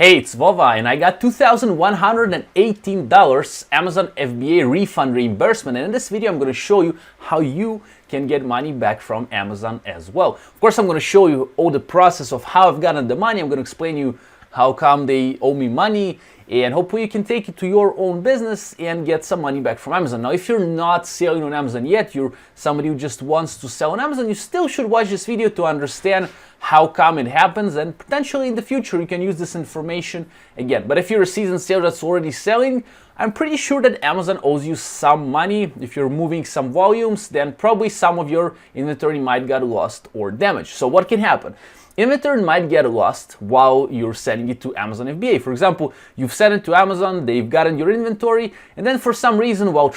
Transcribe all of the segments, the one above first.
Hey, it's Vova, and I got $2,118 Amazon FBA Refund Reimbursement, and in this video I'm going to show you how you can get money back from Amazon as well. Of course, I'm going to show you all the process of how I've gotten the money. I'm going to explain you how come they owe me money, and hopefully you can take it to your own business and get some money back from Amazon. Now, if you're not selling on Amazon yet, you're somebody who just wants to sell on Amazon, you still should watch this video to understand how come it happens, and potentially in the future you can use this information again. But if you're a seasoned seller that's already selling, I'm pretty sure that Amazon owes you some money. If you're moving some volumes, then probably some of your inventory might get lost or damaged. So what can happen? Inventory might get lost while you're sending it to Amazon FBA. For example, you've sent it to Amazon, they've gotten your inventory, and then for some reason while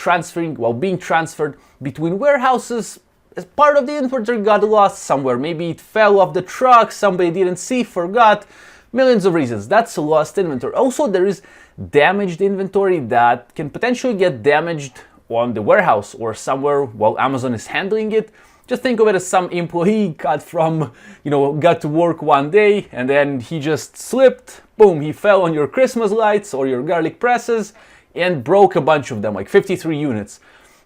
being transferred between warehouses, as part of the inventory got lost somewhere. Maybe it fell off the truck, somebody didn't see, forgot, millions of reasons. That's a lost inventory. Also, there is damaged inventory that can potentially get damaged on the warehouse or somewhere while Amazon is handling it. Just think of it as some employee got to work one day and then he just slipped, boom, he fell on your Christmas lights or your garlic presses and broke a bunch of them, like 53 units.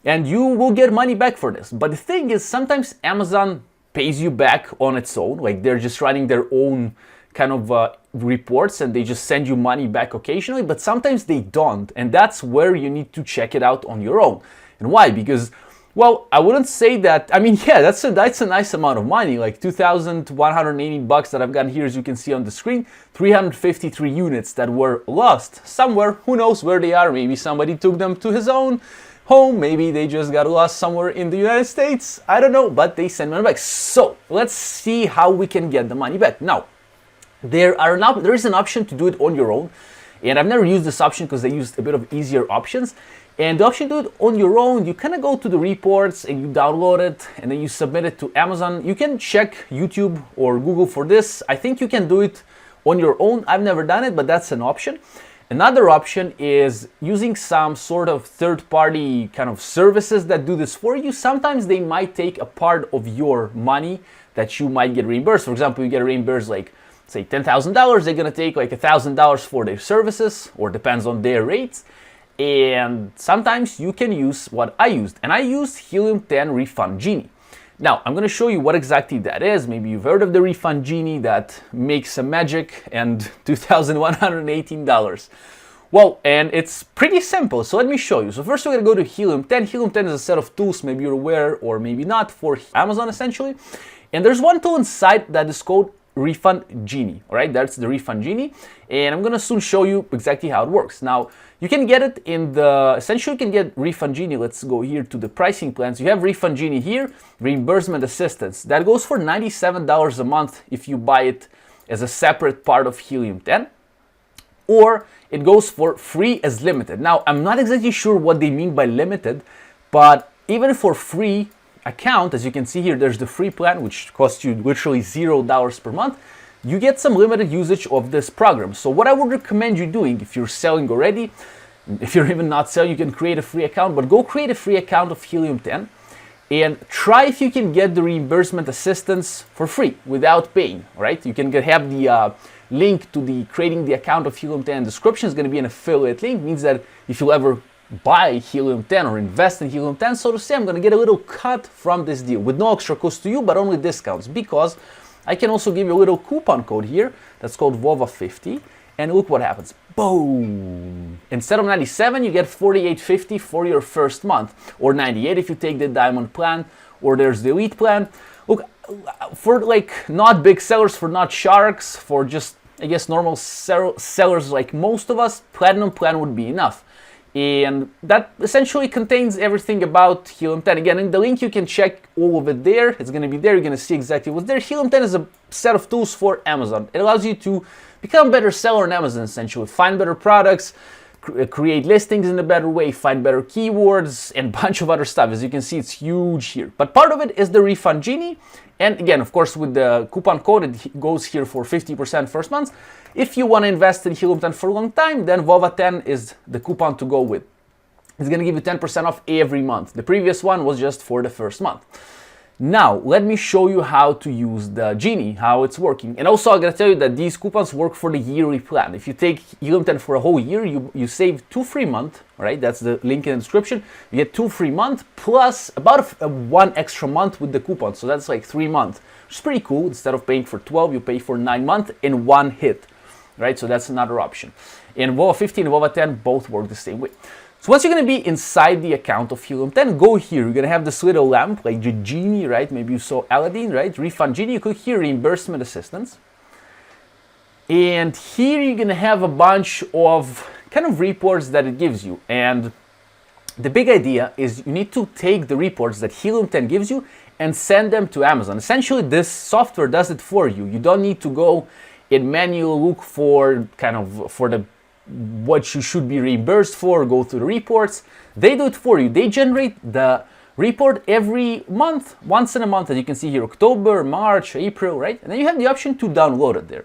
And you will get money back for this. But the thing is, sometimes Amazon pays you back on its own, like they're just running their own kind of reports and they just send you money back occasionally, but sometimes they don't. And that's where you need to check it out on your own. And why? Because, well, I wouldn't say that, I mean, yeah, that's a nice amount of money, like $2,180 that I've gotten here, as you can see on the screen, 353 units that were lost somewhere. Who knows where they are? Maybe somebody took them to his own home, maybe they just got lost somewhere in the United States, I don't know, but they send money back. So let's see how we can get the money back. Now, there is an option to do it on your own, and I've never used this option because they used a bit of easier options. And the option to do it on your own, you kind of go to the reports and you download it and then you submit it to Amazon. You can check YouTube or Google for this. I think you can do it on your own. I've never done it, but that's an option. Another option is using some sort of third-party kind of services that do this for you. Sometimes they might take a part of your money that you might get reimbursed. For example, you get reimbursed like, say, $10,000. They're going to take like $1,000 for their services, or depends on their rates. And sometimes you can use what I used. And I used Helium 10 Refund Genie. Now, I'm going to show you what exactly that is. Maybe you've heard of the Refund Genie that makes some magic and $2,118. Well, and it's pretty simple, so let me show you. So first we're going to go to Helium 10. Helium 10 is a set of tools, maybe you're aware or maybe not, for Amazon essentially. And there's one tool inside that is called Refund Genie, all right? That's the Refund Genie, and I'm gonna soon show you exactly how it works. Now, you can get it essentially you can get Refund Genie. Let's go here to the pricing plans. You have Refund Genie here, reimbursement assistance. That goes for $97 a month if you buy it as a separate part of Helium 10, or it goes for free as limited. Now, I'm not exactly sure what they mean by limited, but even for free account, as you can see here, there's the free plan, which costs you literally $0 per month. You get some limited usage of this program. So what I would recommend you doing, if you're selling already, if you're even not selling, you can create a free account, but go create a free account of Helium 10 and try if you can get the reimbursement assistance for free without paying, right? You can have the link to creating the account of Helium 10 in the description. Is going to be an affiliate link. It means that if you'll ever buy Helium 10 or invest in Helium 10, so to say, I'm going to get a little cut from this deal with no extra cost to you, but only discounts, because I can also give you a little coupon code here that's called Vova50, and look what happens. Boom! Instead of 97, you get $48.50 for your first month, or 98 if you take the diamond plan, or there's the elite plan. Look, for like not big sellers, for not sharks, for just, I guess, normal sellers like most of us, platinum plan would be enough. And that essentially contains everything about Helium 10. Again, in the link you can check all of it there. It's going to be there. You're going to see exactly what's there. Helium 10 is a set of tools for Amazon. It allows you to become a better seller on Amazon, essentially. Find better products, create listings in a better way, find better keywords, and a bunch of other stuff. As you can see, it's huge here. But part of it is the Refund Genie. And again, of course, with the coupon code, it goes here for 50% first month. If you want to invest in Helium 10 for a long time, then Vova 10 is the coupon to go with. It's going to give you 10% off every month. The previous one was just for the first month. Now, let me show you how to use the Genie, how it's working. And also, I'm going to tell you that these coupons work for the yearly plan. If you take Helium 10 for a whole year, you save 2 free months, right? That's the link in the description. You get 2 free months plus about one extra month with the coupon. So that's like 3 months, which is pretty cool. Instead of paying for 12, you pay for 9 months in one hit, right? So that's another option. And Vova 15 and Vova 10 both work the same way. So once you're going to be inside the account of Helium 10, go here. You're going to have this little lamp, like the Genie, right? Maybe you saw Aladdin, right? Refund Genie. You click here, Reimbursement Assistance. And here you're going to have a bunch of kind of reports that it gives you. And the big idea is you need to take the reports that Helium 10 gives you and send them to Amazon. Essentially, this software does it for you. You don't need to go and manually look for what you should be reimbursed for, go through the reports. They do it for you. They generate the report every month, once in a month, as you can see here, October, March, April, right? And then you have the option to download it there.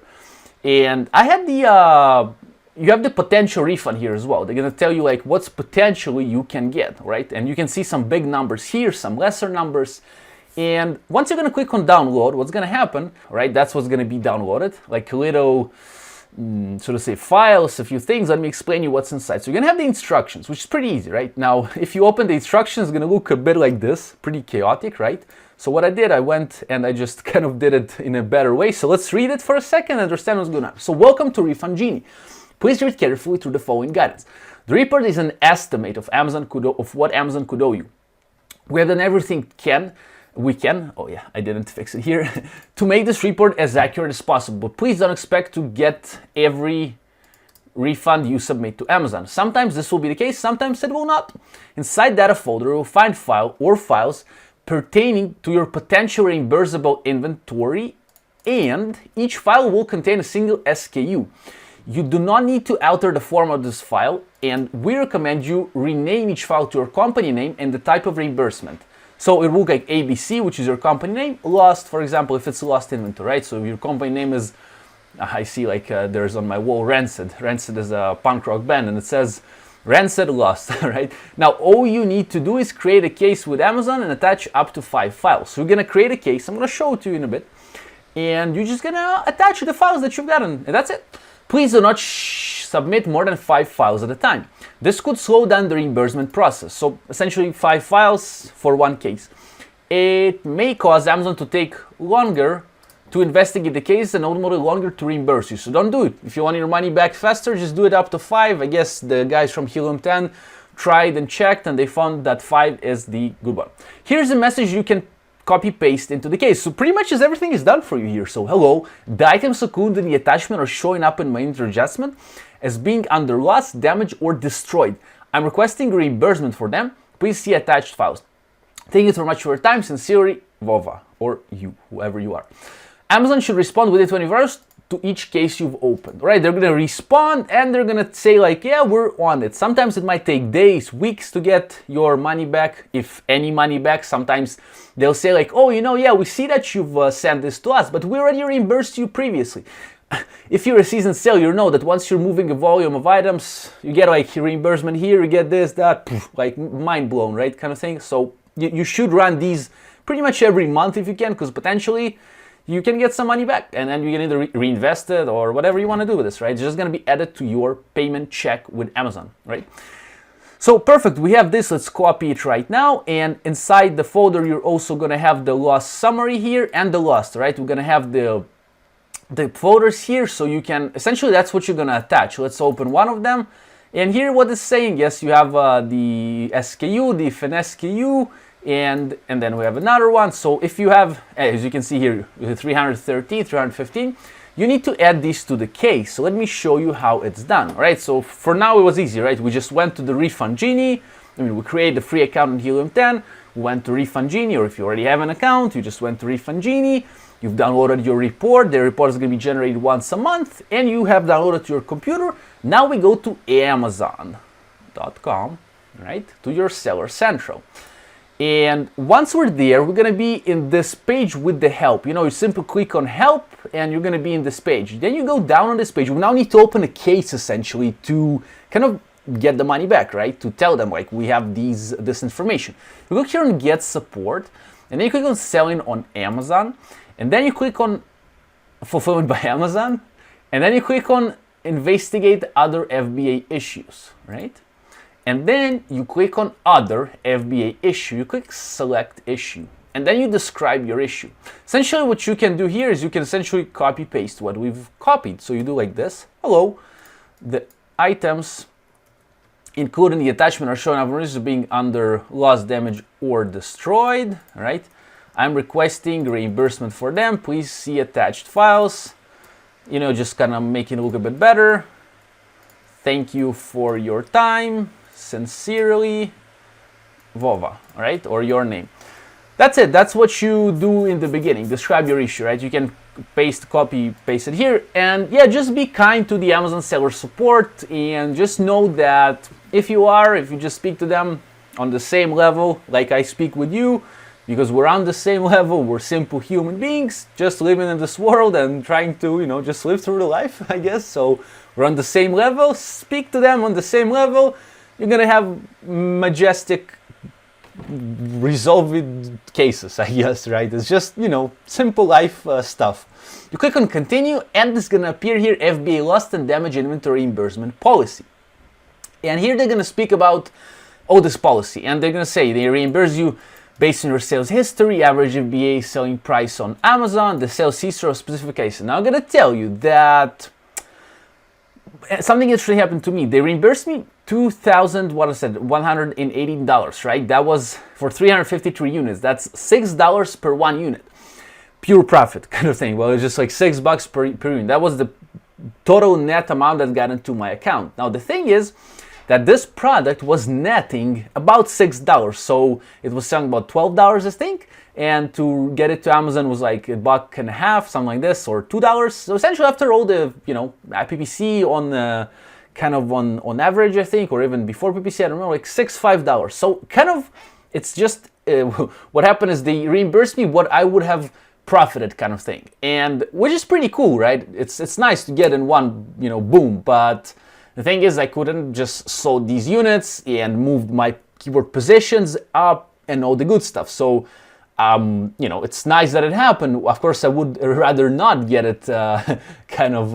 And I had you have the potential refund here as well. They're gonna tell you like what's potentially you can get, right? And you can see some big numbers here, some lesser numbers. And once you're gonna click on download, what's gonna happen, right? That's what's gonna be downloaded, like a little, so to say, files, a few things. Let me explain you what's inside. So you're gonna have the instructions, which is pretty easy, right? Now, if you open the instructions, it's gonna look a bit like this, pretty chaotic, right? So what I did, I went and I just kind of did it in a better way. So let's read it for a second and understand what's going on. So welcome to Refund Genie. Please read carefully through the following guidance. The report is an estimate of what Amazon could owe you. We have done everything we can, oh yeah, I didn't fix it here, to make this report as accurate as possible. But please don't expect to get every refund you submit to Amazon. Sometimes this will be the case, sometimes it will not. Inside data folder, you will find file or files pertaining to your potential reimbursable inventory, and each file will contain a single SKU. You do not need to alter the format of this file, and we recommend you rename each file to your company name and the type of reimbursement. So it will look like ABC, which is your company name, lost, for example, if it's lost inventory, right? So if your company name is, I see like there's on my wall Rancid. Rancid is a punk rock band, and it says Rancid lost, right? Now, all you need to do is create a case with Amazon and attach up to 5 files. So you're gonna create a case, I'm gonna show it to you in a bit, and you're just gonna attach the files that you've gotten, and that's it. Please do not submit more than 5 files at a time. This could slow down the reimbursement process. So essentially 5 files for one case. It may cause Amazon to take longer to investigate the case and ultimately longer to reimburse you. So don't do it. If you want your money back faster, just do it up to 5. I guess the guys from Helium 10 tried and checked and they found that 5 is the good one. Here's a message you can copy paste into the case. So pretty much everything is done for you here. So hello, the items included in the attachment are showing up in my inventory adjustment as being under loss, damaged, or destroyed. I'm requesting reimbursement for them. Please see attached files. Thank you so much for your time. Sincerely, Vova, or you, whoever you are. Amazon should respond within 24 hours to each case you've opened, right? They're gonna respond and they're gonna say like, yeah, we're on it. Sometimes it might take days, weeks to get your money back, if any money back. Sometimes they'll say like, oh, yeah, we see that you've sent this to us, but we already reimbursed you previously. If you're a seasoned seller, you know that once you're moving a volume of items, you get like reimbursement here, you get this, that, like mind blown, right? Kind of thing. So you should run these pretty much every month if you can, because potentially you can get some money back and then you can either reinvest it or whatever you want to do with this, right? It's just going to be added to your payment check with Amazon, right? So perfect, we have this, let's copy it right now, and inside the folder you're also going to have the loss summary here and the lost, right? We're going to have the folders here, so you can, essentially that's what you're going to attach. Let's open one of them, and here what it's saying, yes, you have the SKU, the fin SKU, and then we have another one. So if you have, as you can see here, 313, 315, you need to add these to the case. So let me show you how it's done. All right, so for now it was easy, right? We just went to the Refund Genie. We created a free account in Helium 10. We went to Refund Genie, or if you already have an account, you just went to Refund Genie. You've downloaded your report. The report is going to be generated once a month, and you have downloaded to your computer. Now we go to Amazon.com, right? To your Seller Central. And once we're there, we're going to be in this page with the help. You simply click on help and you're going to be in this page. Then you go down on this page. We now need to open a case essentially to kind of get the money back, right? To tell them like we have this information. We look here and get support. and then you click on selling on Amazon, and then you click on fulfillment by Amazon, and then you click on investigate other FBA issues, right? And then you click on other FBA issue, you click select issue, and then you describe your issue. Essentially what you can do here is you can essentially copy paste what we've copied. So you do like this: hello, the items including the attachment are shown up as being under loss, damage, or destroyed, right? I'm requesting reimbursement for them. Please see attached files. You know, just kind of making it look a bit better. Thank you for your time. Sincerely, Vova, right? Or your name. That's it. That's what you do in the beginning. Describe your issue, right? You can copy, paste it here. And yeah, just be kind to the Amazon seller support, and just know that if you just speak to them on the same level like I speak with you, because we're on the same level, we're simple human beings just living in this world and trying to, you know, just live through the life, I guess. So we're on the same level. Speak to them on the same level. You're gonna have majestic resolved cases, I guess, right? It's just, you know, simple life stuff. You click on continue, and it's gonna appear here, FBA lost and damage inventory reimbursement policy. And here they're gonna speak about all this policy, and they're gonna say they reimburse you based on your sales history, average FBA selling price on Amazon, the sales history of specific cases. Now I'm gonna tell you that something actually happened to me. They reimbursed me $1,118, right? That was for 353 units. That's $6 per one unit. Pure profit kind of thing. Well, it's just like $6 per unit. That was the total net amount that got into my account. Now the thing is that this product was netting about $6. So it was selling about $12, I think. And to get it to Amazon was like $1.50, something like this, or $2. So essentially after all the, you know, PPC on kind of on average, I think, or even before PPC, I don't know, like $5. So kind of, it's just, what happened is they reimbursed me what I would have profited, kind of thing. And which is pretty cool, right? It's nice to get in one, you know, boom. But the thing is, I couldn't just sold these units and moved my keyword positions up and all the good stuff. So you know, it's nice that it happened. Of course, I would rather not get it kind of,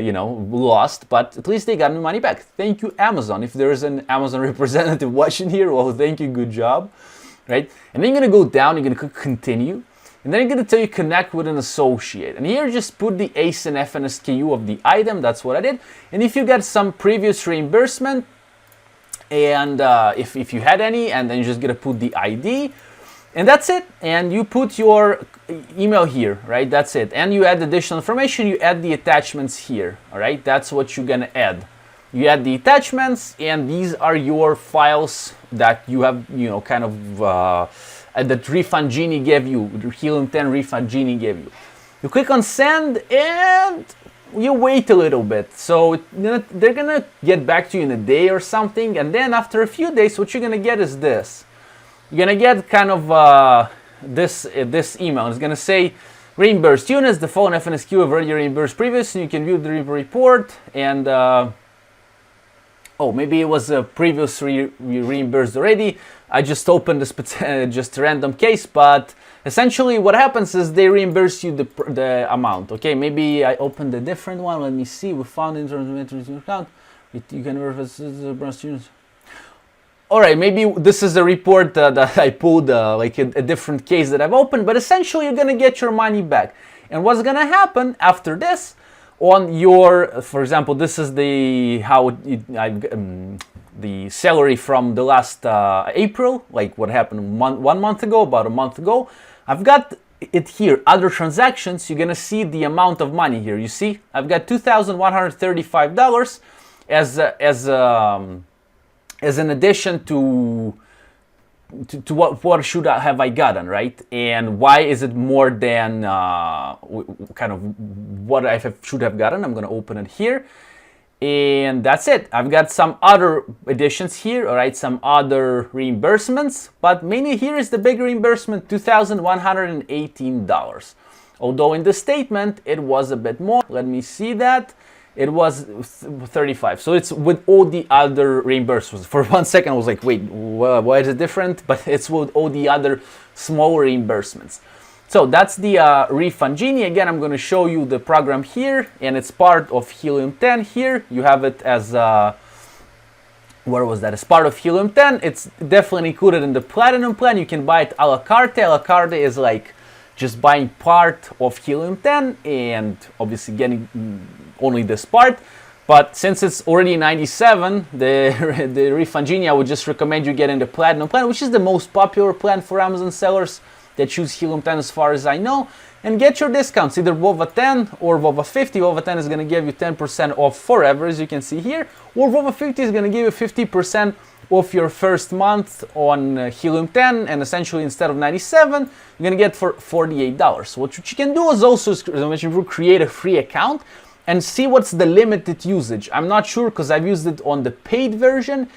you know, lost, but at least they got me money back. Thank you, Amazon. If there is an Amazon representative watching here, well, thank you, good job, right? And then you're gonna go down, you're gonna click continue, and then you're gonna tell you connect with an associate. And here, just put the ACE and FN SKU of the item. That's what I did. And if you got some previous reimbursement, and if you had any, and then you're just gonna put the ID. And that's it. And you put your email here, right? That's it. And you add additional information. You add the attachments here, all right? That's what you're gonna add. You add the attachments, and these are your files that you have, you know, kind of that Refund Genie gave you, Helium 10 Refund Genie gave you. You click on send, and you wait a little bit. So they're gonna get back to you in a day or something, and then after a few days, what you're gonna get is this. You're gonna get kind of this email. It's gonna say reimbursed units. The phone FNSQ have already reimbursed previously. You can view the report, and oh, maybe it was previously reimbursed already. I just opened this just a random case, but essentially what happens is they reimburse you the amount. Okay, maybe I opened a different one. Let me see. We found in terms of account. You can reference the units. All right, maybe this is the report that I pulled, like a different case that I've opened, but essentially you're gonna get your money back. And what's gonna happen after this on your, for example, this is the the salary from the last April, like what happened 1 month ago, about a month ago. I've got it here, other transactions. You're gonna see the amount of money here. You see, I've got $2,135 as an addition to what should have I gotten, right? And why is it more than kind of what I should have gotten? I'm gonna open it here, and that's it. I've got some other additions here, all right, some other reimbursements, but mainly here is the big reimbursement, $2,118. Although in the statement it was a bit more. Let me see that. it was 35. So it's with all the other reimbursements. For 1 second I was like, wait, why is it different? But it's with all the other small reimbursements. So that's the Refund Genie. Again, I'm going to show you the program here, and it's part of Helium 10 here. You have it as where was that? As part of Helium 10. It's definitely included in the Platinum plan. You can buy it a la carte. A la carte is like just buying part of Helium 10 and obviously getting only this part. But since it's already 97, the Refund Genie, I would just recommend you getting the Platinum plan, which is the most popular plan for Amazon sellers that choose Helium 10 as far as I know, and get your discounts, either Vova 10 or Vova 50. Vova 10 is going to give you 10% off forever, as you can see here, or Vova 50 is going to give you 50% off your first month on Helium 10, and essentially instead of 97, you're going to get for $48. So what you can do is also, as I mentioned, create a free account and see what's the limited usage. I'm not sure because I've used it on the paid version,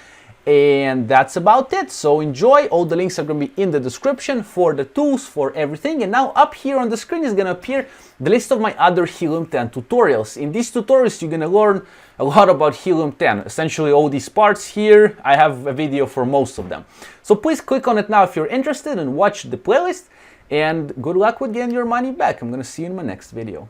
and that's about it. So enjoy. All the links are going to be in the description for the tools, for everything. And now up here on the screen is going to appear the list of my other Helium 10 tutorials. In these tutorials, you're going to learn a lot about Helium 10. Essentially all these parts here, I have a video for most of them. So please click on it now if you're interested and watch the playlist. And good luck with getting your money back. I'm going to see you in my next video.